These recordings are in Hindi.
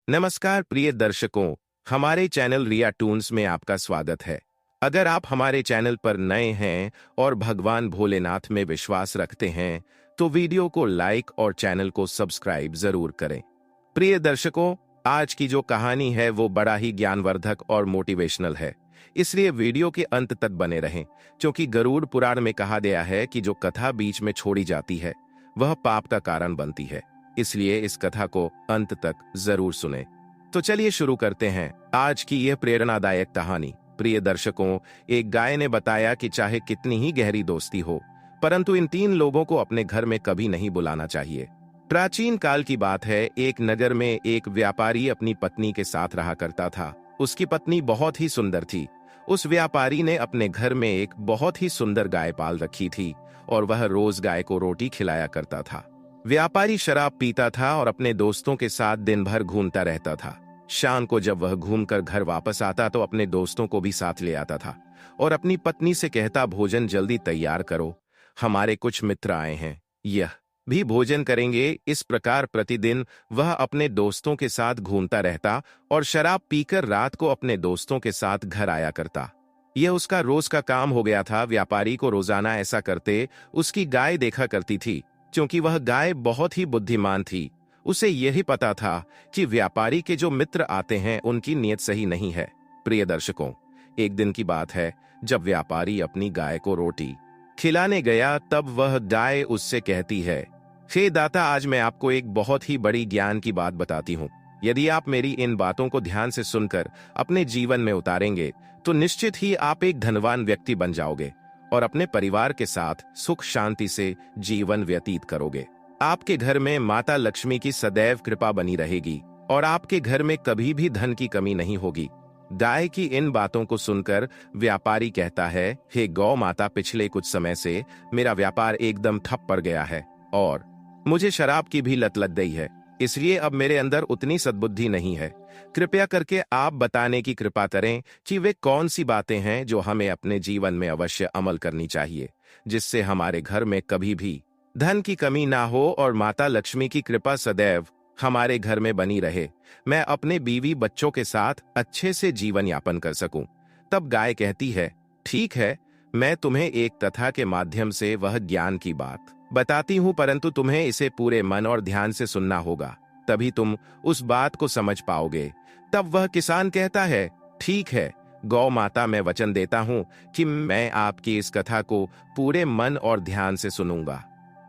नमस्कार प्रिय दर्शकों, हमारे चैनल रिया टून्स में आपका स्वागत है। अगर आप हमारे चैनल पर नए हैं और भगवान भोलेनाथ में विश्वास रखते हैं तो वीडियो को लाइक और चैनल को सब्सक्राइब जरूर करें। प्रिय दर्शकों, आज की जो कहानी है वो बड़ा ही ज्ञानवर्धक और मोटिवेशनल है, इसलिए वीडियो के अंत तक बने रहें, क्योंकि गरुड़ पुराण में कहा गया है कि जो कथा बीच में छोड़ी जाती है वह पाप का कारण बनती है। इसलिए इस कथा को अंत तक जरूर सुने। तो चलिए शुरू करते हैं आज की यह प्रेरणादायक कहानी। प्रिय दर्शकों, एक गाय ने बताया कि चाहे कितनी ही गहरी दोस्ती हो, परंतु इन तीन लोगों को अपने घर में कभी नहीं बुलाना चाहिए। प्राचीन काल की बात है। एक नगर में एक व्यापारी अपनी पत्नी के साथ रहा करता था। उसकी पत्नी बहुत ही सुंदर थी। उस व्यापारी ने अपने घर में एक बहुत ही सुंदर गाय पाल रखी थी और वह रोज गाय को रोटी खिलाया करता था। व्यापारी शराब पीता था और अपने दोस्तों के साथ दिन भर घूमता रहता था। शाम को जब वह घूमकर घर वापस आता तो अपने दोस्तों को भी साथ ले आता था और अपनी पत्नी से कहता, भोजन जल्दी तैयार करो, हमारे कुछ मित्र आए हैं, यह भी भोजन करेंगे। इस प्रकार प्रतिदिन वह अपने दोस्तों के साथ घूमता रहता और शराब पीकर रात को अपने दोस्तों के साथ घर आया करता। यह उसका रोज का काम हो गया था। व्यापारी को रोजाना ऐसा करते उसकी गाय देखा करती थी, क्योंकि वह गाय बहुत ही बुद्धिमान थी। उसे यही पता था कि व्यापारी के जो मित्र आते हैं उनकी नीयत सही नहीं है। प्रिय दर्शकों, एक दिन की बात है जब व्यापारी अपनी गाय को रोटी खिलाने गया, तब वह गाय उससे कहती है, हे दाता, आज मैं आपको एक बहुत ही बड़ी ज्ञान की बात बताती हूँ। यदि आप मेरी इन बातों को ध्यान से सुनकर अपने जीवन में उतारेंगे तो निश्चित ही आप एक धनवान व्यक्ति बन जाओगे और अपने परिवार के साथ सुख शांति से जीवन व्यतीत करोगे। आपके घर में माता लक्ष्मी की सदैव कृपा बनी रहेगी और आपके घर में कभी भी धन की कमी नहीं होगी। गाय की इन बातों को सुनकर व्यापारी कहता है, हे गौ माता, पिछले कुछ समय से मेरा व्यापार एकदम ठप पड़ गया है और मुझे शराब की भी लत लग गई है, इसलिए अब मेरे अंदर उतनी सद्बुद्धि नहीं है। कृपया करके आप बताने की कृपा करें कि वे कौन सी बातें हैं जो हमें अपने जीवन में अवश्य अमल करनी चाहिए, जिससे हमारे घर में कभी भी धन की कमी ना हो और माता लक्ष्मी की कृपा सदैव हमारे घर में बनी रहे, मैं अपने बीवी बच्चों के साथ अच्छे से जीवन यापन कर सकूं। तब गाय कहती है, ठीक है, मैं तुम्हें एक कथा के माध्यम से वह ज्ञान की बात बताती हूँ, परंतु तुम्हें इसे पूरे मन और ध्यान से सुनना होगा, तभी तुम उस बात को समझ पाओगे। तब वह किसान कहता है, ठीक है गौ माता, मैं वचन देता हूँ कि मैं आपकी इस कथा को पूरे मन और ध्यान से सुनूंगा।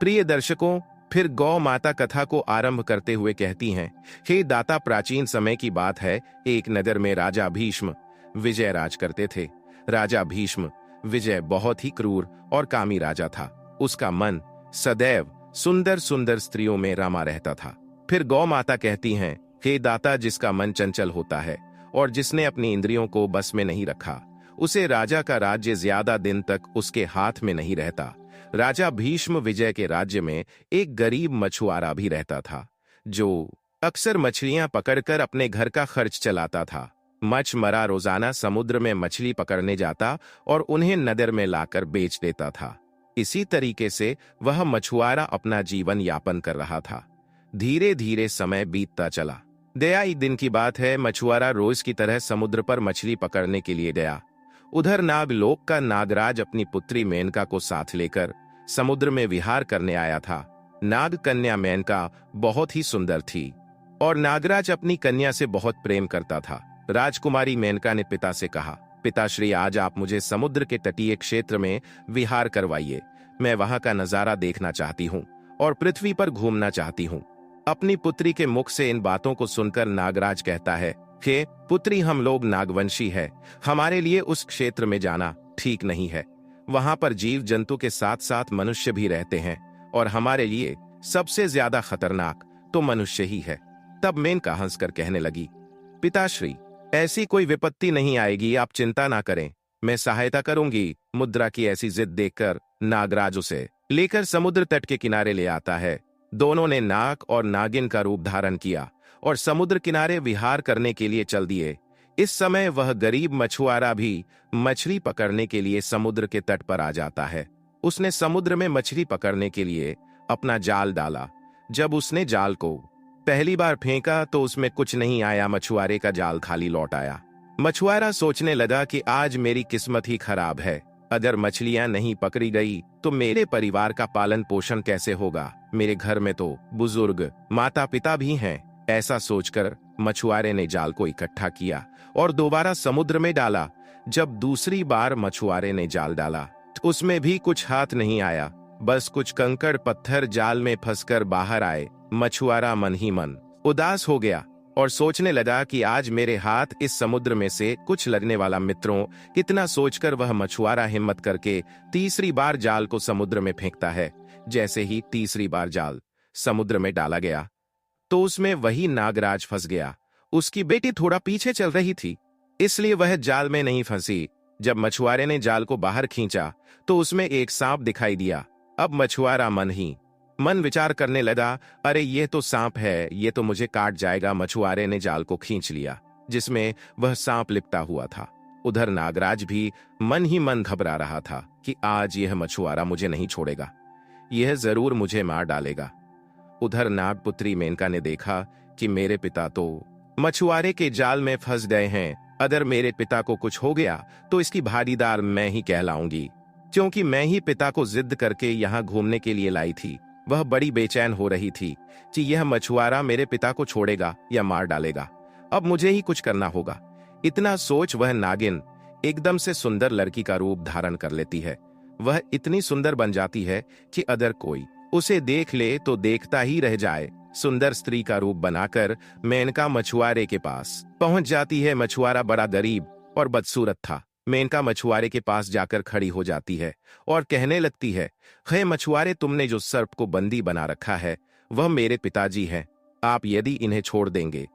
प्रिय दर्शकों, फिर गौ माता कथा को आरंभ करते हुए कहती हैं, हे दाता, प्राचीन समय की बात है। एक नगर में राजा भीष्म विजय राज करते थे। राजा भीष्म विजय बहुत ही क्रूर और कामी राजा था। उसका मन सदैव सुंदर सुंदर स्त्रियों में रमा रहता था। फिर गौ माता कहती हैं, हे दाता, जिसका मन चंचल होता है और जिसने अपनी इंद्रियों को बस में नहीं रखा, उसे राजा का राज्य ज्यादा दिन तक उसके हाथ में नहीं रहता। राजा भीष्म विजय के राज्य में एक गरीब मछुआरा भी रहता था, जो अक्सर मछलियां पकड़कर अपने घर का खर्च चलाता था। मछुआरा रोजाना समुद्र में मछली पकड़ने जाता और उन्हें नगर में लाकर बेच देता था। इसी तरीके से वह मछुआरा अपना जीवन यापन कर रहा था। धीरे धीरे समय बीतता चला। दयाई दिन की बात है। मछुआरा रोज की तरह समुद्र पर मछली पकड़ने के लिए गया। उधर नागलोक का नागराज अपनी पुत्री मेनका को साथ लेकर समुद्र में विहार करने आया था। नाग कन्या मेनका बहुत ही सुंदर थी और नागराज अपनी कन्या से बहुत प्रेम करता था। राजकुमारी मेनका ने पिता से कहा, पिताश्री, आज आप मुझे समुद्र के तटीय क्षेत्र में विहार करवाइए। मैं वहां का नजारा देखना चाहती हूँ और पृथ्वी पर घूमना चाहती हूँ। अपनी पुत्री के मुख से इन बातों को सुनकर नागराज कहता है, हे पुत्री, हम लोग नागवंशी है, हमारे लिए उस क्षेत्र में जाना ठीक नहीं है। वहां पर जीव जंतु के साथ साथ मनुष्य भी रहते हैं और हमारे लिए सबसे ज्यादा खतरनाक तो मनुष्य ही है। तब मेनका हंसकर कहने लगी, पिताश्री, ऐसी कोई विपत्ति नहीं आएगी, आप चिंता ना करें, मैं सहायता करूंगी। मुद्रा की ऐसी जिद देखकर नागराज उसे लेकर समुद्र तट के किनारे ले आता है। दोनों ने नाग और नागिन का रूप धारण किया और समुद्र किनारे विहार करने के लिए चल दिए। इस समय वह गरीब मछुआरा भी मछली पकड़ने के लिए समुद्र के तट पर आ जाता है। उसने समुद्र में मछली पकड़ने के लिए अपना जाल डाला। जब उसने जाल को पहली बार फेंका तो उसमें कुछ नहीं आया, मछुआरे का जाल खाली लौट आया। मछुआरा सोचने लगा कि आज मेरी किस्मत ही खराब है। अगर मछलियां नहीं पकड़ी गई तो मेरे परिवार का पालन पोषण कैसे होगा? मेरे घर में तो बुजुर्ग माता पिता भी हैं। ऐसा सोचकर मछुआरे ने जाल को इकट्ठा किया और दोबारा समुद्र में डाला। जब दूसरी बार मछुआरे ने जाल डाला तो उसमें भी कुछ हाथ नहीं आया, बस कुछ कंकड़ पत्थर जाल में फंसकर बाहर आए। मछुआरा मन ही मन उदास हो गया और सोचने लगा कि आज मेरे हाथ इस समुद्र में से कुछ लगने वाला मित्रों। कितना सोचकर वह मछुआरा हिम्मत करके तीसरी बार जाल को समुद्र में फेंकता है। जैसे ही तीसरी बार जाल समुद्र में डाला गया तो उसमें वही नागराज फंस गया। उसकी बेटी थोड़ा पीछे चल रही थी, इसलिए वह जाल में नहीं फंसी। जब मछुआरे ने जाल को बाहर खींचा तो उसमें एक सांप दिखाई दिया। अब मछुआरा मन ही मन विचार करने लगा, अरे ये तो सांप है, ये तो मुझे काट जाएगा। मछुआरे ने जाल को खींच लिया जिसमें वह सांप लिपटा हुआ था। उधर नागराज भी मन ही मन घबरा रहा था कि आज यह मछुआरा मुझे नहीं छोड़ेगा, यह जरूर मुझे मार डालेगा। उधर नागपुत्री मेनका ने देखा कि मेरे पिता तो मछुआरे के जाल में फंस गए हैं। अगर मेरे पिता को कुछ हो गया तो इसकी भागीदार मैं ही कहलाऊंगी, क्योंकि मैं ही पिता को जिद करके यहाँ घूमने के लिए लाई थी। वह बड़ी बेचैन हो रही थी कि यह मछुआरा मेरे पिता को छोड़ेगा या मार डालेगा। अब मुझे ही कुछ करना होगा। इतना सोच वह नागिन एकदम से सुंदर लड़की का रूप धारण कर लेती है। वह इतनी सुंदर बन जाती है कि अगर कोई उसे देख ले तो देखता ही रह जाए। सुंदर स्त्री का रूप बनाकर मेनका मछुआरे के पास पहुंच जाती है। मछुआरा बड़ा गरीब और बदसूरत था। मेनका मछुआरे के पास जाकर खड़ी हो जाती है और कहने लगती है, हे मछुआरे, तुमने जो सर्प को बंदी बना रखा है वह मेरे पिताजी हैं। आप यदि इन्हें छोड़ देंगे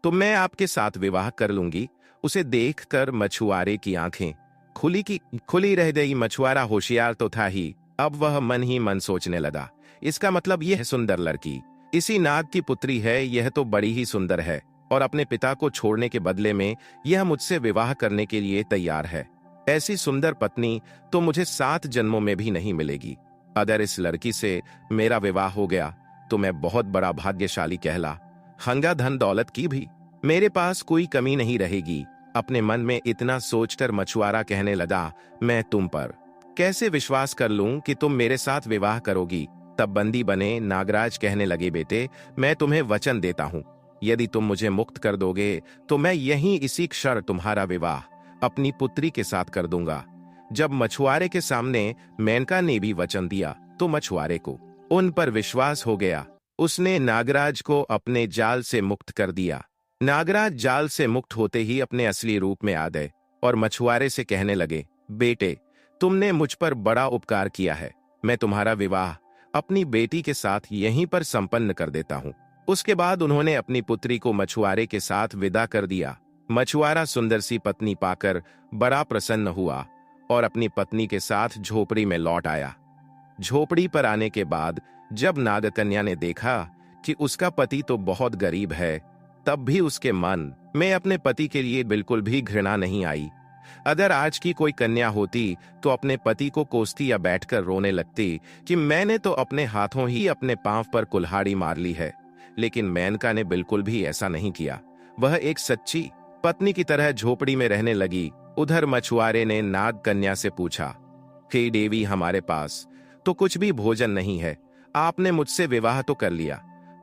तो मैं आपके साथ विवाह कर लूंगी। उसे देखकर मछुआरे की आंखें खुली रह गई। मछुआरा होशियार तो था ही, अब वह मन ही मन सोचने लगा, इसका मतलब यह सुंदर लड़की इसी नाग की पुत्री है। यह तो बड़ी ही सुंदर है और अपने पिता को छोड़ने के बदले में यह मुझसे विवाह करने के लिए तैयार है। ऐसी सुंदर पत्नी तो मुझे 7 जन्मों में भी नहीं मिलेगी। अगर इस लड़की से मेरा विवाह हो गया तो मैं बहुत बड़ा भाग्यशाली हंगा धन दौलत की भी मेरे पास कोई कमी नहीं रहेगी। अपने मन में इतना सोचकर मछुआरा कहने लगा, मैं तुम पर कैसे विश्वास कर लूं कि तुम मेरे साथ विवाह करोगी। तब बंदी बने नागराज कहने लगे, बेटे, मैं तुम्हें वचन देता हूं, यदि तुम मुझे मुक्त कर दोगे तो मैं यहीं इसी क्षण तुम्हारा विवाह अपनी पुत्री के साथ कर दूंगा। जब मछुआरे के सामने मेनका ने भी वचन दिया तो मछुआरे को उन पर विश्वास हो गया। उसने नागराज को अपने जाल से मुक्त कर दिया। नागराज जाल से मुक्त होते ही अपने असली रूप में आ गए और मछुआरे से कहने लगे, बेटे, तुमने मुझ पर बड़ा उपकार किया है। मैं तुम्हारा विवाह अपनी बेटी के साथ यहीं पर संपन्न कर देता हूं। उसके बाद उन्होंने अपनी पुत्री को मछुआरे के साथ विदा कर दिया। मछुआरा सुंदर सी पत्नी पाकर बड़ा प्रसन्न हुआ और अपनी पत्नी के साथ झोपड़ी में लौट आया। झोपड़ी पर आने के बाद जब नागकन्या ने देखा कि उसका पति तो बहुत गरीब है, तब भी उसके मन में अपने पति के लिए बिल्कुल भी घृणा नहीं आई। अगर आज की कोई कन्या होती तो अपने पति को कोसती या बैठकर रोने लगती कि मैंने तो अपने हाथों ही अपने पांव पर कुल्हाड़ी मार ली है। लेकिन मेनका ने बिल्कुल भी ऐसा नहीं किया। वह एक सच्ची पत्नी की तरह झोपड़ी में रहने लगी। उधर मछुआरे ने नाग कन्या से पूछा, हे देवी, हमारे पास तो कुछ भी भोजन नहीं है। आपने मुझसे विवाह तो कर लिया,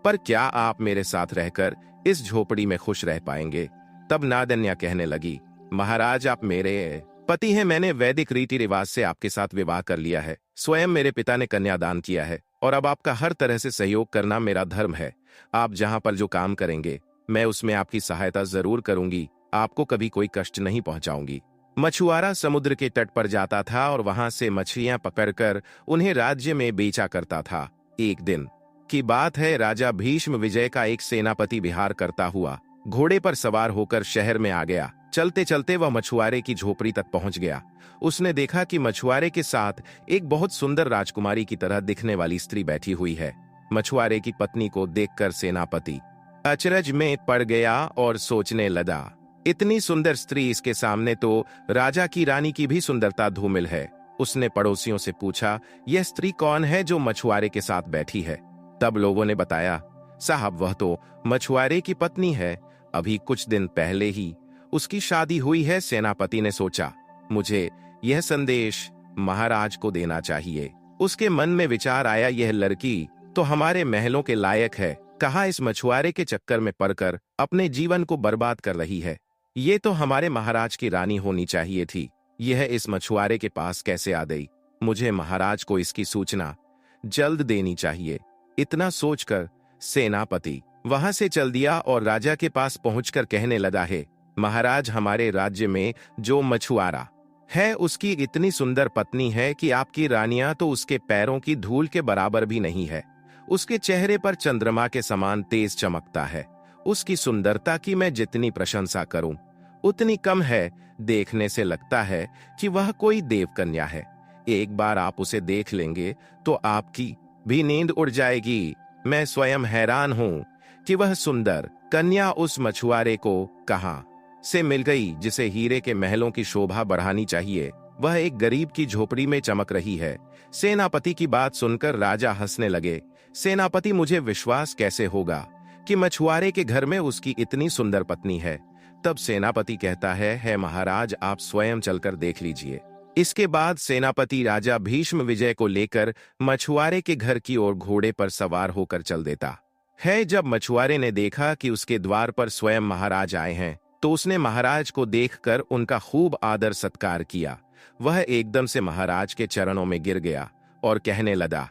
पर क्या आप मेरे साथ रहकर इस झोपड़ी में खुश रह पाएंगे? तब नागकन्या कहने लगी, महाराज, आप मेरे पति हैं। मैंने वैदिक रीति रिवाज से आपके साथ विवाह कर लिया है। स्वयं मेरे पिता ने कन्यादान किया है और अब आपका हर तरह से सहयोग करना मेरा धर्म है। आप जहां पर जो काम करेंगे मैं उसमें आपकी सहायता जरूर करूंगी। आपको कभी कोई कष्ट नहीं पहुंचाऊंगी। मछुआरा समुद्र के तट पर जाता था और वहां से मछलियां पकड़कर उन्हें राज्य में बेचा करता था। एक दिन की बात है, राजा भीष्म विजय का एक सेनापति विहार करता हुआ घोड़े पर सवार होकर शहर में आ गया। चलते चलते वह मछुआरे की झोपड़ी तक पहुंच गया। उसने देखा कि मछुआरे के साथ एक बहुत सुंदर राजकुमारी की तरह दिखने वाली स्त्री बैठी हुई है। मछुआरे की पत्नी को देखकर सेनापति अचरज में पड़ गया और सोचने लगा, इतनी सुंदर स्त्री, इसके सामने तो राजा की रानी की भी सुंदरता धूमिल है। उसने पड़ोसियों से पूछा, यह स्त्री कौन है जो मछुआरे के साथ बैठी है? तब लोगों ने बताया, साहब वह तो मछुआरे की पत्नी है, अभी कुछ दिन पहले ही उसकी शादी हुई है। सेनापति ने सोचा, मुझे यह संदेश महाराज को देना चाहिए। उसके मन में विचार आया, यह लड़की तो हमारे महलों के लायक है, कहाँ इस मछुआरे के चक्कर में पड़कर अपने जीवन को बर्बाद कर रही है। ये तो हमारे महाराज की रानी होनी चाहिए थी, यह इस मछुआरे के पास कैसे आ गई। मुझे महाराज को इसकी सूचना जल्द देनी चाहिए। इतना सोचकर सेनापति वहां से चल दिया और राजा के पास पहुंचकर कहने लगा है, महाराज, हमारे राज्य में जो मछुआरा है उसकी इतनी सुंदर पत्नी है कि आपकी रानियां तो उसके पैरों की धूल के बराबर भी नहीं है। उसके चेहरे पर चंद्रमा के समान तेज चमकता है। उसकी सुंदरता की मैं जितनी प्रशंसा करूं उतनी कम है। देखने से लगता है कि वह कोई देवकन्या है। एक बार आप उसे देख लेंगे तो आपकी भी नींद उड़ जाएगी। मैं स्वयं हैरान हूं कि वह सुंदर कन्या उस मछुआरे को कहां से मिल गई जिसे हीरे के महलों की शोभा बढ़ानी चाहिए। वह एक गरीब की झोपड़ी में चमक रही है। सेनापति की बात सुनकर राजा हंसने लगे। सेनापति, मुझे विश्वास कैसे होगा कि मछुआरे के घर में उसकी इतनी सुंदर पत्नी है। तब सेनापति कहता है महाराज, आप स्वयं चलकर देख लीजिए। इसके बाद सेनापति राजा भीष्म विजय को लेकर मछुआरे के घर की ओर घोड़े पर सवार होकर चल देता है। जब मछुआरे ने देखा कि उसके द्वार पर स्वयं महाराज आए हैं तो उसने महाराज को देखकर उनका खूब आदर सत्कार किया। वह एकदम से महाराज के चरणों में गिर गया और कहने लगा,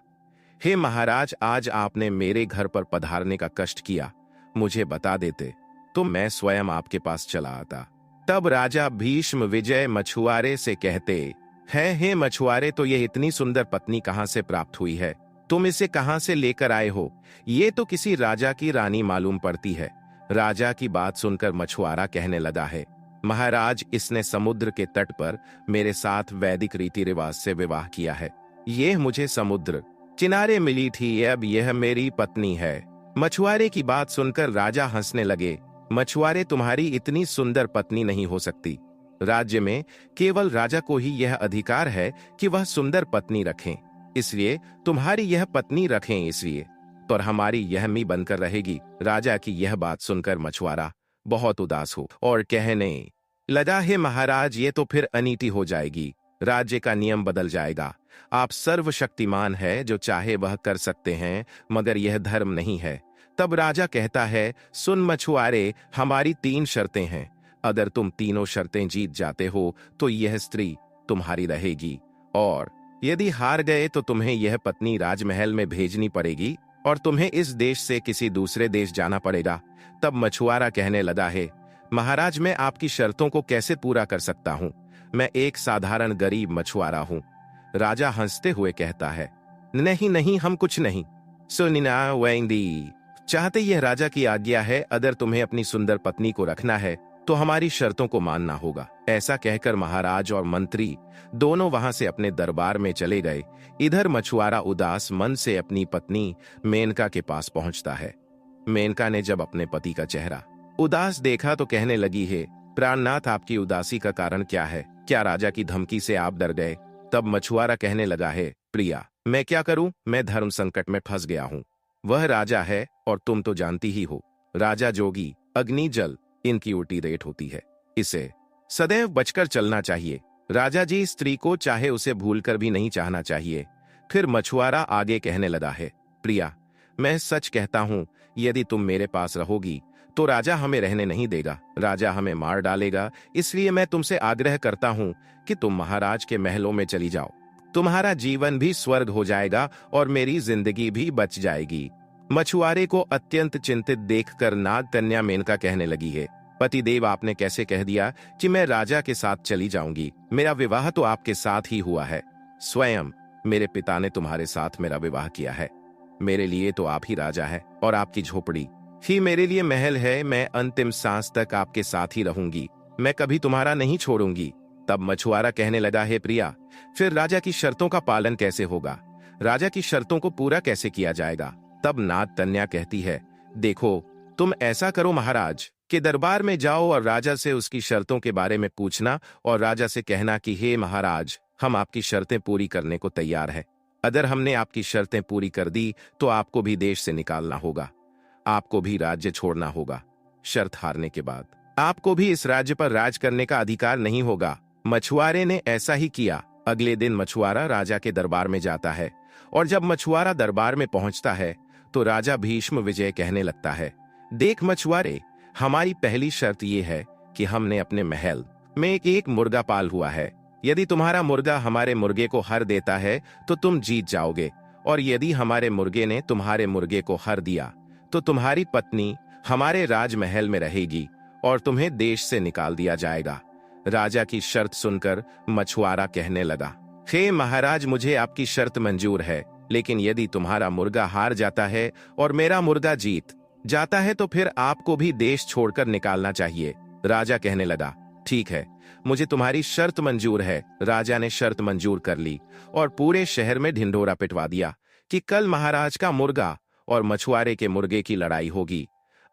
हे महाराज, आज आपने मेरे घर पर पधारने का कष्ट किया। मुझे बता देते तो मैं स्वयं आपके पास चला आता। तब राजा भीष्म विजय मछुआरे से कहते हैं, हे मछुआरे, तो यह इतनी सुंदर पत्नी कहां से प्राप्त हुई है? तुम इसे कहां से लेकर आए हो? ये तो किसी राजा की रानी मालूम पड़ती है। राजा की बात सुनकर मछुआरा कहने लगा है, महाराज, इसने समुद्र के तट पर मेरे साथ वैदिक रीति रिवाज से विवाह किया है। यह मुझे समुद्र किनारे मिली थी, अब यह मेरी पत्नी है। मछुआरे की बात सुनकर राजा हंसने लगे। मछुआरे, तुम्हारी इतनी सुंदर पत्नी नहीं हो सकती। राज्य में केवल राजा को ही यह अधिकार है कि वह सुंदर पत्नी रखें, इसलिए तुम्हारी यह पत्नी रखें, इसलिए और हमारी यह मी बनकर रहेगी। राजा की यह बात सुनकर मछुआरा बहुत उदास हो और कहने लगा, हे महाराज, ये तो फिर अनीति हो जाएगी। राज्य का नियम बदल जाएगा। आप सर्वशक्तिमान है, जो चाहे वह कर सकते हैं, मगर यह धर्म नहीं है। तब राजा कहता है, सुन मछुआरे, हमारी 3 शर्तें हैं। अगर तुम तीनों शर्तें जीत जाते हो तो यह स्त्री तुम्हारी रहेगी, और यदि हार गए तो तुम्हें यह पत्नी राजमहल में भेजनी पड़ेगी और तुम्हें इस देश से किसी दूसरे देश जाना पड़ेगा। तब मछुआरा कहने लगा है, महाराज, मैं आपकी शर्तों को कैसे पूरा कर सकता हूं? मैं एक साधारण गरीब मछुआरा हूं। राजा हंसते हुए कहता है, नहीं नहीं, हम कुछ नहीं सुनिना वेंदी चाहते। यह राजा की आज्ञा है। अगर तुम्हें अपनी सुंदर पत्नी को रखना है तो हमारी शर्तों को मानना होगा। ऐसा कहकर महाराज और मंत्री दोनों वहां से अपने दरबार में चले गए। इधर मछुआरा उदास मन से अपनी पत्नी मेनका के पास पहुंचता है। मेनका ने जब अपने पति का चेहरा उदास देखा तो कहने लगी है, प्राणनाथ, आपकी उदासी का कारण क्या है? क्या राजा की धमकी से आप डर गए? तब मछुआरा कहने लगा है, प्रिया, मैं क्या करूं? मैं धर्म संकट में फंस गया हूं। वह राजा है और तुम तो जानती ही हो, राजा जोगी, अग्नि, जल, इनकी उल्टी रेट होती है। इसे सदैव बचकर चलना चाहिए। राजा जी स्त्री को चाहे उसे भूलकर भी नहीं चाहना चाहिए। फिर मछुआरा आगे कहने लगा है, प्रिया, मैं सच कहता हूं, यदि तुम मेरे पास रहोगी तो राजा हमें रहने नहीं देगा। राजा हमें मार डालेगा। इसलिए मैं तुमसे आग्रह करता हूं कि तुम महाराज के महलों में चली जाओ। तुम्हारा जीवन भी स्वर्ग हो जाएगा और मेरी जिंदगी भी बच जाएगी। मछुआरे को अत्यंत चिंतित देखकर नागकन्या मेनका कहने लगी है, पतिदेव, आपने कैसे कह दिया कि मैं राजा के साथ चली जाऊंगी? मेरा विवाह तो आपके साथ ही हुआ है। स्वयं मेरे पिता ने तुम्हारे साथ मेरा विवाह किया है। मेरे लिए तो आप ही राजा है और आपकी झोपड़ी ही मेरे लिए महल है। मैं अंतिम सांस तक आपके साथ ही रहूंगी। मैं कभी तुम्हारा नहीं छोड़ूंगी। तब मछुआरा कहने लगा है, प्रिया, फिर राजा की शर्तों का पालन कैसे होगा? राजा की शर्तों को पूरा कैसे किया जाएगा? तब नागकन्या कहती है, देखो, तुम ऐसा करो महाराज के दरबार में जाओ और राजा से उसकी शर्तों के बारे में पूछना और राजा से कहना कि हे महाराज, हम आपकी शर्तें पूरी करने को तैयार हैं। अगर हमने आपकी शर्तें पूरी कर दी तो आपको भी देश से निकालना होगा। आपको भी राज्य छोड़ना होगा। शर्त हारने के बाद आपको भी इस राज्य पर राज करने का अधिकार नहीं होगा। मछुआरे ने ऐसा ही किया। अगले दिन मछुआरा राजा के दरबार में जाता है और जब मछुआरा दरबार में पहुंचता है तो राजा भीष्म विजय कहने लगता है, देख मछुआरे, हमारी पहली शर्त यह है कि हमने अपने महल में एक मुर्गा पाल हुआ है। यदि तुम्हारा मुर्गा हमारे मुर्गे को हर देता है तो तुम जीत जाओगे, और यदि हमारे मुर्गे ने तुम्हारे मुर्गे को हर दिया तो तुम्हारी पत्नी हमारे राजमहल में रहेगी और तुम्हें देश से निकाल दिया जाएगा। राजा की शर्त सुनकर मछुआरा कहने लगा, हे महाराज, मुझे आपकी शर्त मंजूर है, लेकिन यदि तुम्हारा मुर्गा हार जाता है और मेरा मुर्गा जीत जाता है तो फिर आपको भी देश छोड़कर निकालना चाहिए। राजा कहने लगा, ठीक है, मुझे तुम्हारी शर्त मंजूर है। राजा ने शर्त मंजूर कर ली और पूरे शहर में ढिंढोरा पिटवा दिया कि कल महाराज का मुर्गा और मछुआरे के मुर्गे की लड़ाई होगी।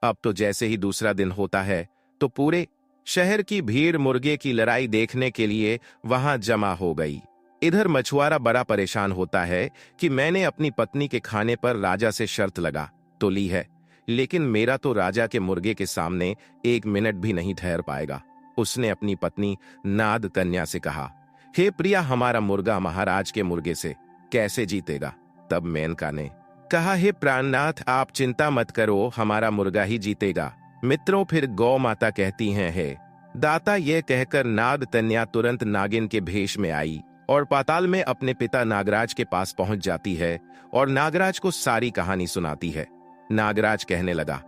अब तो जैसे ही दूसरा दिन होता है तो पूरे शहर की भीड़ मुर्गे की लड़ाई देखने के लिए वहां जमा हो गई। इधर मछुआरा बड़ा परेशान होता है कि मैंने अपनी पत्नी के खाने पर राजा से शर्त लगा तो ली है, लेकिन मेरा तो राजा के मुर्गे के सामने 1 मिनट भी नहीं ठहर पाएगा। उसने अपनी पत्नी नाद कन्या से कहा, हे प्रिया, हमारा मुर्गा महाराज के मुर्गे से कैसे जीतेगा? तब मेनका ने कहा, हे प्राणनाथ, आप चिंता मत करो, हमारा मुर्गा ही जीतेगा। मित्रों, फिर गौ माता कहती हैं, हे दाता। यह कहकर नाद कन्या तुरंत नागिन के भेष में आई और पाताल में अपने पिता नागराज के पास पहुंच जाती है और नागराज को सारी कहानी सुनाती है। नागराज कहने लगा,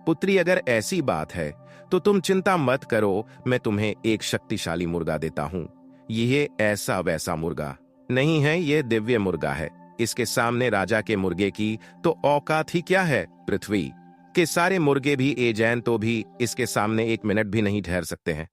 पुत्री, अगर ऐसी बात है तो तुम चिंता मत करो, मैं तुम्हें एक शक्तिशाली मुर्गा देता हूं। यह ऐसा वैसा मुर्गा नहीं है, यह दिव्य मुर्गा है। इसके सामने राजा के मुर्गे की तो औकात ही क्या है। पृथ्वी के सारे मुर्गे भी एजैन तो भी इसके सामने 1 मिनट भी नहीं ठहर सकते हैं।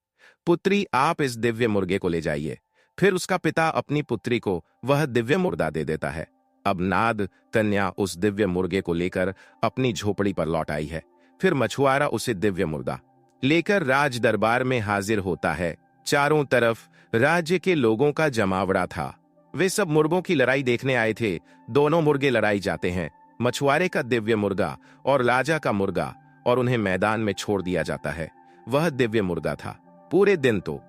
पुत्री, आप इस दिव्य मुर्गे को ले जाइए। फिर उसका पिता अपनी पुत्री को वह दिव्य मुर्गा दे देता है। अब नाद कन्या उस दिव्य मुर्गे को लेकर अपनी झोपड़ी पर लौट आई है। फिर मछुआरा उसे दिव्य मुर्गा लेकर राज दरबार में हाजिर होता है। चारों तरफ राज्य के लोगों का जमावड़ा था। वे सब मुर्गों की लड़ाई देखने आए थे। दोनों मुर्गे लड़ाई जाते हैं, मछुआरे का दिव्य मुर्गा और राजा का मुर्गा, और उन्हें मैदान में छोड़ दिया जाता है। वह दिव्य मुर्गा था। पूरे दिन तो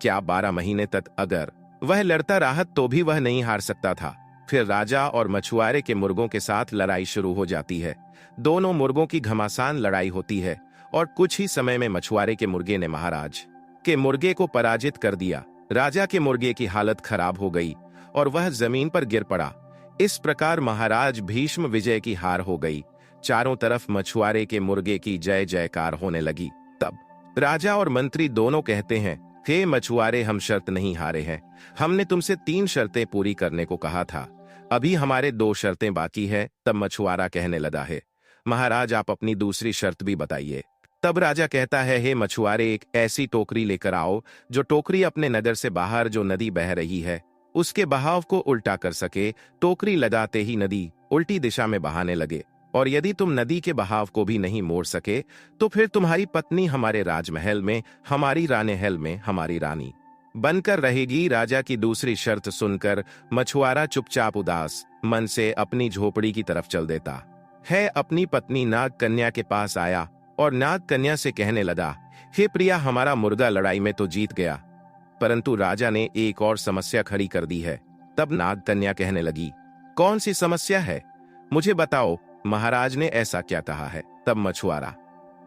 क्या 12 महीने तक अगर वह लड़ता रहा तो भी वह नहीं हार सकता था। फिर राजा और मछुआरे के मुर्गों के साथ लड़ाई शुरू हो जाती है। दोनों मुर्गों की घमासान लड़ाई होती है और कुछ ही समय में मछुआरे के मुर्गे ने महाराज के मुर्गे को पराजित कर दिया। राजा के मुर्गे की हालत खराब हो गई और वह जमीन पर गिर पड़ा। इस प्रकार महाराज भीष्म विजय की हार हो गई। चारों तरफ मछुआरे के मुर्गे की जय जयकार होने लगी। तब राजा और मंत्री दोनों कहते हैं, हे मछुआरे, हम शर्त नहीं हारे हैं। हमने तुमसे 3 शर्तें पूरी करने को कहा था, अभी हमारे 2 शर्तें बाकी है। तब मछुआरा कहने लगा है, महाराज, आप अपनी दूसरी शर्त भी बताइए। तब राजा कहता है, हे मछुआरे, एक ऐसी टोकरी लेकर आओ जो टोकरी अपने नगर से बाहर जो नदी बह रही है उसके बहाव को उल्टा कर सके। टोकरी लगाते ही नदी उल्टी दिशा में बहाने लगे, और यदि तुम नदी के बहाव को भी नहीं मोड़ सके तो फिर तुम्हारी पत्नी हमारे राजमहल में, हमारी रानीहल में हमारी रानी बनकर रहेगी। राजा की दूसरी शर्त सुनकर मछुआरा चुपचाप उदास मन से अपनी झोपड़ी की तरफ चल देता है। अपनी पत्नी नाग कन्या के पास आया और नाग कन्या से कहने लगा, हे प्रिया, हमारा मुर्गा लड़ाई में तो जीत गया, परंतु राजा ने एक और समस्या खड़ी कर दी है। तब नाग कन्या कहने लगी, कौन सी समस्या है, मुझे बताओ, महाराज ने ऐसा क्या कहा है? तब मछुआरा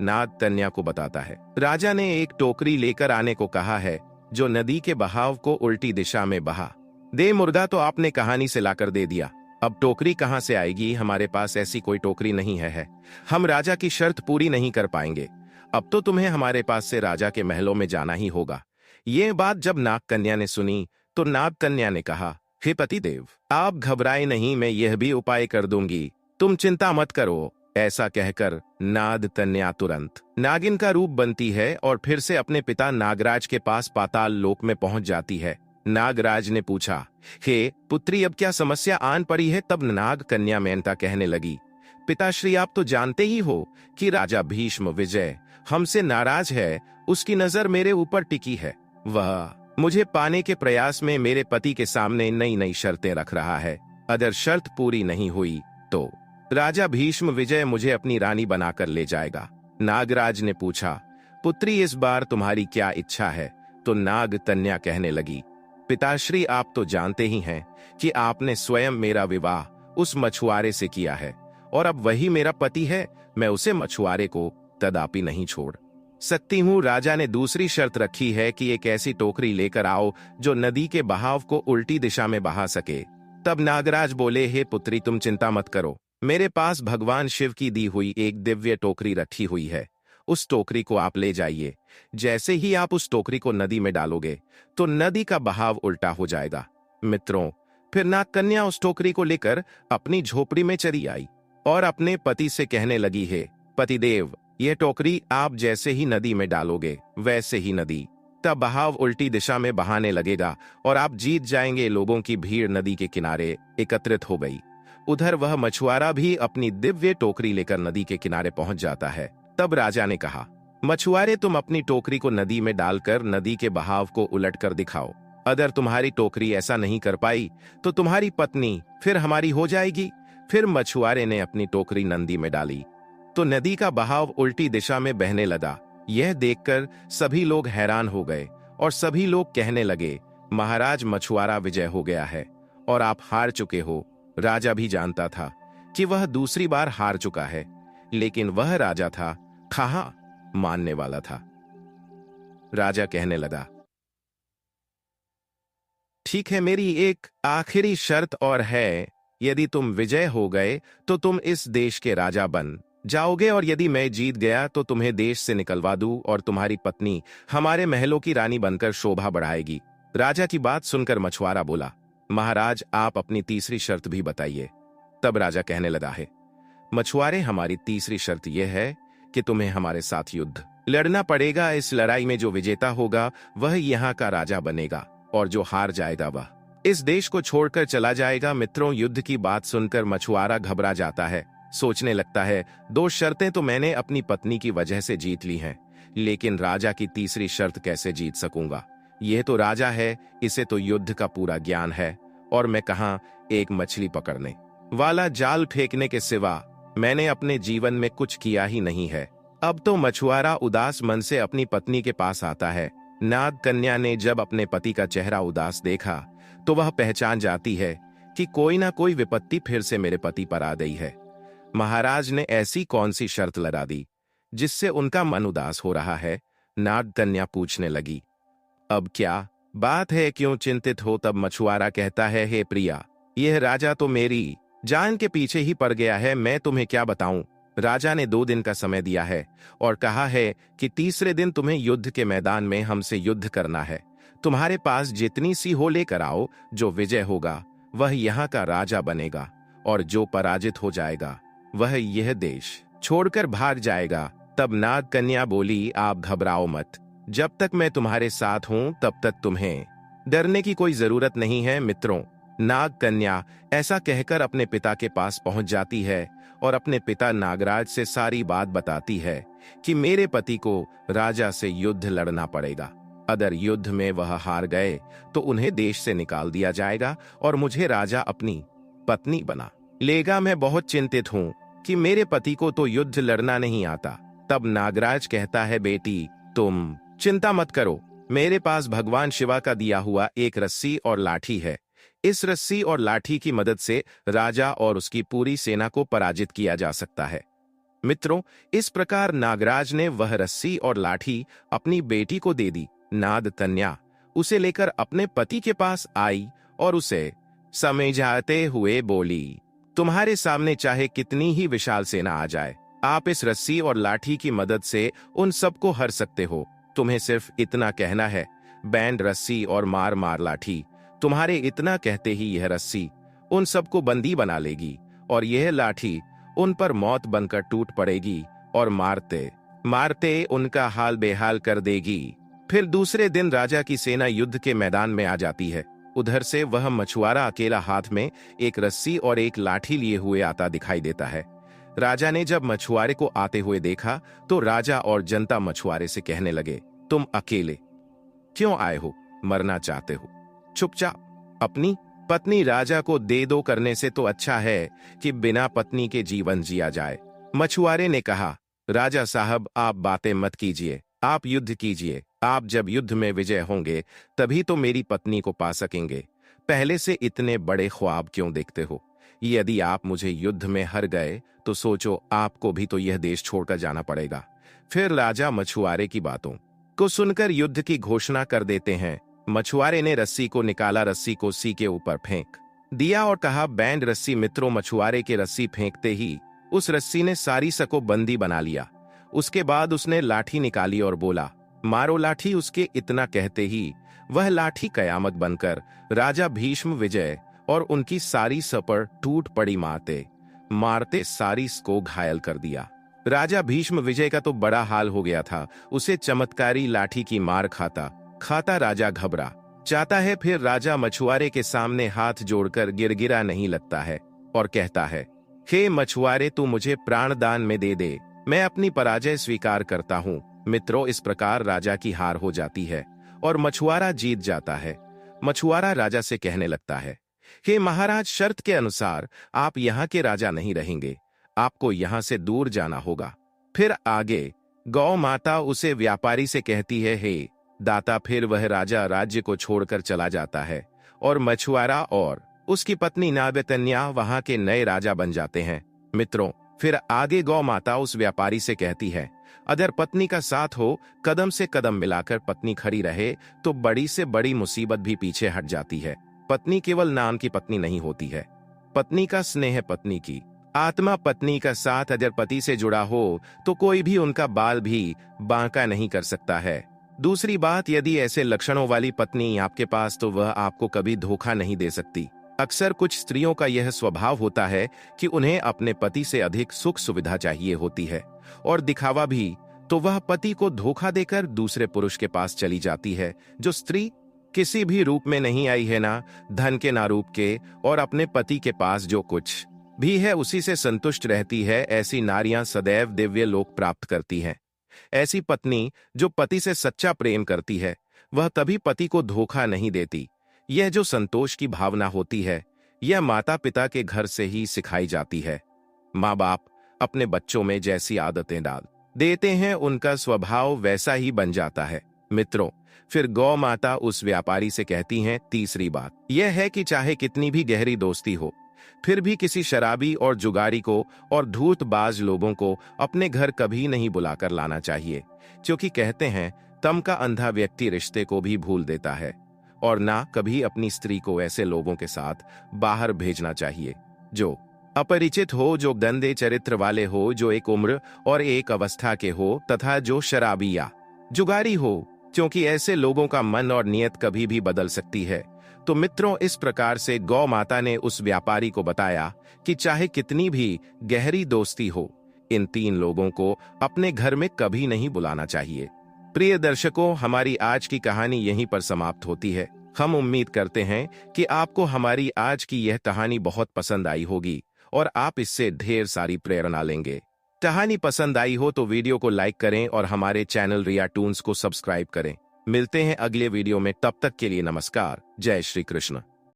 नाग कन्या को बताता है, राजा ने एक टोकरी लेकर आने को कहा है जो नदी के बहाव को उल्टी दिशा में बहा दे। मुर्गा तो आपने कहानी से लाकर दे दिया, अब टोकरी कहां से आएगी? हमारे पास ऐसी कोई टोकरी नहीं है। हम राजा की शर्त पूरी नहीं कर पाएंगे। अब तो तुम्हें हमारे पास से राजा के महलों में जाना ही होगा। ये बात जब नाग कन्या ने सुनी तो नाग कन्या ने कहा, हे पतिदेव, आप घबराए नहीं, मैं यह भी उपाय कर दूंगी, तुम चिंता मत करो। ऐसा कहकर नाग कन्या तुरंत नागिन का रूप बनती है और फिर से अपने पिता नागराज के पास पाताल लोक में पहुंच जाती है। नागराज ने पूछा, हे पुत्री, अब क्या समस्या आन पड़ी है? तब नाग कन्या मेनका कहने लगी, पिताश्री, आप तो जानते ही हो कि राजा भीष्म विजय हमसे नाराज है। उसकी नजर मेरे ऊपर टिकी है। वह मुझे पाने के प्रयास में मेरे पति के सामने नई नई शर्तें रख रहा है। अगर शर्त पूरी नहीं हुई तो राजा भीष्म विजय मुझे अपनी रानी बनाकर ले जाएगा। नागराज ने पूछा, पुत्री इस बार तुम्हारी क्या इच्छा है? तो नाग कन्या कहने लगी, पिताश्री आप तो जानते ही हैं कि आपने स्वयं मेरा विवाह उस मछुआरे से किया है और अब वही मेरा पति है। मैं उसे मछुआरे को कदापि नहीं छोड़ सकती हूँ। राजा ने दूसरी शर्त रखी है कि एक ऐसी टोकरी लेकर आओ जो नदी के बहाव को उल्टी दिशा में बहा सके। तब नागराज बोले, हे पुत्री तुम चिंता मत करो, मेरे पास भगवान शिव की दी हुई एक दिव्य टोकरी रखी हुई है। उस टोकरी को आप ले जाइए। जैसे ही आप उस टोकरी को नदी में डालोगे तो नदी का बहाव उल्टा हो जाएगा। मित्रों, फिर नाग कन्या उस टोकरी को लेकर अपनी झोपड़ी में चली आई और अपने पति से कहने लगी, है पतिदेव, यह टोकरी आप जैसे ही नदी में डालोगे वैसे ही नदी का बहाव उल्टी दिशा में बहाने लगेगा और आप जीत जाएंगे। लोगों की भीड़ नदी के किनारे एकत्रित हो गई। उधर वह मछुआरा भी अपनी दिव्य टोकरी लेकर नदी के किनारे पहुंच जाता है। तब राजा ने कहा, मछुआरे तुम अपनी टोकरी को नदी में डालकर नदी के बहाव को उलट कर दिखाओ। अगर तुम्हारी टोकरी ऐसा नहीं कर पाई तो तुम्हारी पत्नी फिर हमारी हो जाएगी। फिर मछुआरे ने अपनी टोकरी नदी में डाली तो नदी का बहाव उल्टी दिशा में बहने लगा। यह देखकर सभी लोग हैरान हो गए और सभी लोग कहने लगे, महाराज मछुआरा विजय हो गया है और आप हार चुके हो। राजा भी जानता था कि वह दूसरी बार हार चुका है, लेकिन वह राजा था, कहा मानने वाला था। राजा कहने लगा, ठीक है, मेरी एक आखिरी शर्त और है। यदि तुम विजय हो गए तो तुम इस देश के राजा बन जाओगे और यदि मैं जीत गया तो तुम्हें देश से निकलवा दूं और तुम्हारी पत्नी हमारे महलों की रानी बनकर शोभा बढ़ाएगी। राजा की बात सुनकर मछुआरा बोला, महाराज आप अपनी तीसरी शर्त भी बताइए। तब राजा कहने लगा, है मछुआरे, हमारी तीसरी शर्त यह है कि तुम्हें हमारे साथ युद्ध लड़ना पड़ेगा। इस लड़ाई में जो विजेता होगा वह यहाँ का राजा बनेगा और जो हार जाएगा वह इस देश को छोड़कर चला जाएगा। मित्रों, युद्ध की बात सुनकर मछुआरा घबरा जाता है। सोचने लगता है, दो शर्तें तो मैंने अपनी पत्नी की वजह से जीत ली हैं, लेकिन राजा की तीसरी शर्त कैसे जीत सकूंगा? यह तो राजा है, इसे तो युद्ध का पूरा ज्ञान है और मैं कहां एक मछली पकड़ने वाला जाल फेंकने के सिवा मैंने अपने जीवन में कुछ किया ही नहीं है। अब तो मछुआरा उदास मन से अपनी पत्नी के पास आता है। नाग कन्या ने जब अपने पति का चेहरा उदास देखा तो वह पहचान जाती है कि कोई ना कोई विपत्ति फिर से मेरे पति पर आ गई है। महाराज ने ऐसी कौन सी शर्त लगा दी जिससे उनका मन उदास हो रहा है? नाग कन्या पूछने लगी, अब क्या बात है, क्यों चिंतित हो? तब मछुआरा कहता है, हे प्रिया, यह राजा तो मेरी जान के पीछे ही पड़ गया है। मैं तुम्हें क्या बताऊं? राजा ने 2 दिन का समय दिया है और कहा है कि तीसरे दिन तुम्हें युद्ध के मैदान में हमसे युद्ध करना है। तुम्हारे पास जितनी सी हो लेकर आओ। जो विजय होगा वह यहाँ का राजा बनेगा और जो पराजित हो जाएगा वह यह देश छोड़कर भाग जाएगा। तब नाग कन्या बोली, आप घबराओ मत, जब तक मैं तुम्हारे साथ हूं तब तक तुम्हें डरने की कोई जरूरत नहीं है। मित्रों, नाग कन्या ऐसा कहकर अपने पिता के पास पहुंच जाती है और अपने पिता नागराज से सारी बात बताती है कि मेरे पति को राजा से युद्ध लड़ना पड़ेगा। अगर युद्ध में वह हार गए तो उन्हें देश से निकाल दिया जाएगा और मुझे राजा अपनी पत्नी बना लेगा। मैं बहुत चिंतित हूं कि मेरे पति को तो युद्ध लड़ना नहीं आता। तब नागराज कहता है, बेटी तुम चिंता मत करो, मेरे पास भगवान शिवा का दिया हुआ एक रस्सी और लाठी है। इस रस्सी और लाठी की मदद से राजा और उसकी पूरी सेना को पराजित किया जा सकता है। मित्रों, इस प्रकार नागराज ने वह रस्सी और लाठी अपनी बेटी को दे दी। नाग कन्या उसे लेकर अपने पति के पास आई और उसे समझाते हुए बोली, तुम्हारे सामने चाहे कितनी ही विशाल सेना आ जाए, आप इस रस्सी और लाठी की मदद से उन सबको हर सकते हो। तुम्हें सिर्फ इतना कहना है, बैंड रस्सी और मार मार लाठी। तुम्हारे इतना कहते ही यह रस्सी उन सबको बंदी बना लेगी और यह लाठी उन पर मौत बनकर टूट पड़ेगी और मारते मारते उनका हाल बेहाल कर देगी। फिर दूसरे दिन राजा की सेना युद्ध के मैदान में आ जाती है। उधर से वह मछुआरा अकेला हाथ में एक रस्सी और एक लाठी लिए हुए आता दिखाई देता है। राजा ने जब मछुआरे को आते हुए देखा तो राजा और जनता मछुआरे से कहने लगे, तुम अकेले क्यों आए हो? मरना चाहते हो? चुपचाप अपनी पत्नी राजा को दे दो करने से तो अच्छा है कि बिना पत्नी के जीवन जिया जाए। मछुआरे ने कहा, राजा साहब आप बातें मत कीजिए, आप युद्ध कीजिए। आप जब युद्ध में विजय होंगे तभी तो मेरी पत्नी को पा सकेंगे। पहले से इतने बड़े ख्वाब क्यों देखते हो? यदि आप मुझे युद्ध में हार गए तो सोचो आपको भी तो यह देश छोड़कर जाना पड़ेगा। फिर राजा मछुआरे की बातों को सुनकर युद्ध की घोषणा कर देते हैं। मछुआरे ने रस्सी को निकाला, रस्सी को सी के ऊपर फेंक दिया और कहा, बैंड रस्सी। मित्रों, मछुआरे के रस्सी फेंकते ही उस रस्सी ने सारिस को बंदी बना लिया। उसके बाद उसने लाठी निकाली और बोला, मारो लाठी। उसके इतना कहते ही वह लाठी कयामत बनकर राजा भीष्म विजय और उनकी सारिस पर टूट पड़ी। मारते मारते सारिस को घायल कर दिया। राजा भीष्म विजय का तो बड़ा हाल हो गया था। उसे चमत्कारी लाठी की मार खाता खाता राजा घबरा जाता है। फिर राजा मछुआरे के सामने हाथ जोड़कर गिड़गिड़ा नहीं लगता है और कहता है, हे मछुआरे, तू मुझे प्राणदान में दे दे, मैं अपनी पराजय स्वीकार करता हूँ। मित्रों, इस प्रकार राजा की हार हो जाती है और मछुआरा जीत जाता है। मछुआरा राजा से कहने लगता है, हे महाराज, शर्त के अनुसार आप यहाँ के राजा नहीं रहेंगे, आपको यहाँ से दूर जाना होगा। फिर आगे गौ माता उसे व्यापारी से कहती है, हे दाता। फिर वह राजा राज्य को छोड़कर चला जाता है और मछुआरा और उसकी पत्नी नागतन्या वहां के नए राजा बन जाते हैं। मित्रों, फिर आगे गौ माता उस व्यापारी से कहती है, अगर पत्नी का साथ हो, कदम से कदम मिलाकर पत्नी खड़ी रहे तो बड़ी से बड़ी मुसीबत भी पीछे हट जाती है। पत्नी केवल नाम की पत्नी नहीं होती है, पत्नी का स्नेह, पत्नी की आत्मा। पत्नी का साथ अगर पति से जुड़ा हो तो कोई भी उनका बाल भी बांका नहीं कर सकता है। दूसरी बात, यदि ऐसे लक्षणों वाली पत्नी आपके पास तो वह आपको कभी धोखा नहीं दे सकती। अक्सर कुछ स्त्रियों का यह स्वभाव होता है कि उन्हें अपने पति से अधिक सुख सुविधा चाहिए होती है और दिखावा भी, तो वह पति को धोखा देकर दूसरे पुरुष के पास चली जाती है। जो स्त्री किसी भी रूप में नहीं आई है, ना धन के ना रूप के, और अपने पति के पास जो कुछ भी है उसी से संतुष्ट रहती है, ऐसी नारियां सदैव दिव्य लोक प्राप्त करती हैं। ऐसी पत्नी जो पति से सच्चा प्रेम करती है, वह कभी पति को धोखा नहीं देती। यह जो संतोष की भावना होती है, यह माता पिता के घर से ही सिखाई जाती है। माँ बाप अपने बच्चों में जैसी आदतें डाल देते हैं, उनका स्वभाव वैसा ही बन जाता है। मित्रों, फिर गौ माता उस व्यापारी से कहती हैं, तीसरी बात यह है कि चाहे कितनी भी गहरी दोस्ती हो, फिर भी किसी शराबी और जुगारी को और धूर्तबाज लोगों को अपने घर कभी नहीं बुलाकर लाना चाहिए, क्योंकि कहते हैं तम का अंधा व्यक्ति रिश्ते को भी भूल देता है। और ना कभी अपनी स्त्री को ऐसे लोगों के साथ बाहर भेजना चाहिए जो अपरिचित हो, जो गंदे चरित्र वाले हो, जो एक उम्र और एक अवस्था के हो, तथा जो शराबी या जुगारी हो, क्योंकि ऐसे लोगों का मन और नियत कभी भी बदल सकती है। तो मित्रों, इस प्रकार से गौ माता ने उस व्यापारी को बताया कि चाहे कितनी भी गहरी दोस्ती हो, इन तीन लोगों को अपने घर में कभी नहीं बुलाना चाहिए। प्रिय दर्शकों, हमारी आज की कहानी यहीं पर समाप्त होती है। हम उम्मीद करते हैं कि आपको हमारी आज की यह कहानी बहुत पसंद आई होगी और आप इससे ढेर सारी प्रेरणा लेंगे। कहानी पसंद आई हो तो वीडियो को लाइक करें और हमारे चैनल रिया टून्स को सब्सक्राइब करें। मिलते हैं अगले वीडियो में, तब तक के लिए नमस्कार। जय श्री कृष्ण।